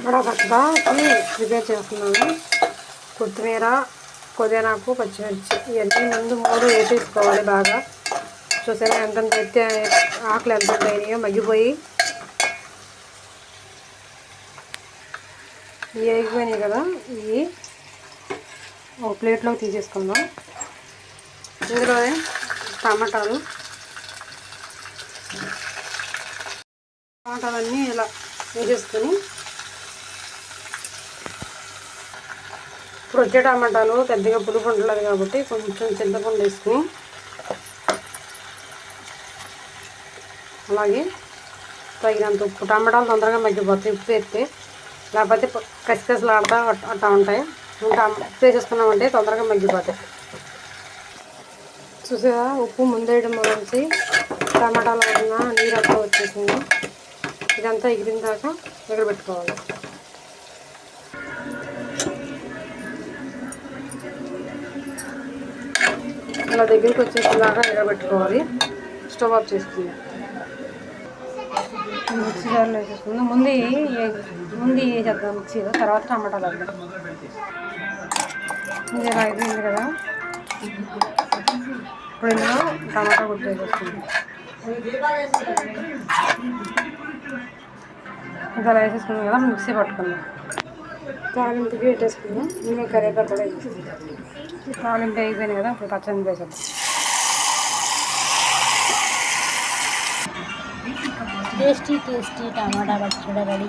వడగట్టకి prepare చేస్తున్నాను. కొత్తిమీర, పుదీనాకు, పచ్చిమిర్చి ఇవన్నీ ముందు 3 వేసేసుకోవాలి బాగా. చూసారా ఎంత అయితే ఆకులు ఎంత అయినాయో మగ్గిపోయి వేగిపోయినాయి కదా. ఇవి ఒక ప్లేట్లోకి తీసేసుకుందాం. ఇందులోనే టమాటాలన్నీ ఇలా వేసేసుకొని ఇప్పుడు వచ్చే టమాటాలు పెద్దగా పులుపు ఉండలేదు కాబట్టి కొంచెం చింతపండు వేసుకుని అలాగే తగినంత ఉప్పు. టమాటాలు తొందరగా మగ్గిపోతాయి ఉప్పు వేస్తే, లేకపోతే కసికసలాడుతూ అట్టా ఉంటాయి. ఇంకా ఉప్పు వేసేసుకున్నామంటే తొందరగా మగ్గిపోతాయి. చూసారా ఉప్పు ముందేయడం మొదలుచి టమాటాలో ఉన్న నీరంతా వచ్చేసింది. ఇదంతా ఎగిరిన దాకా ఎగరబెట్టుకోవాలి. ఇలా దగ్గరికి వచ్చేసిన దాకా ఎగరబెట్టుకోవాలి. స్టవ్ ఆఫ్ చేసుకుందాం. మిక్సీ జార్లో వేసేసుకుందాం. ముందు వేసేద్దాం మిక్సీలో, తర్వాత టమాటాలు వేద్దాం. ఇది ఇలా అయిపోయింది కదా. ఇప్పుడు ఇందులో టమాటా గుడ్డు వేసేసుకుందాం. ఇంకా అలా వేసేసుకుందాం కదా, మిక్సీ పట్టుకుందాం. తాలింపుకి పెట్టేసుకుందాం. ఇంకా కరివేపాకు కూడా వేసేసుకుందాం. తాలింపు అయిపోయింది కదా, ఇప్పుడు పచ్చడి వేసేద్దాం. టేస్టీ టమాటా పచ్చడి రెడీ.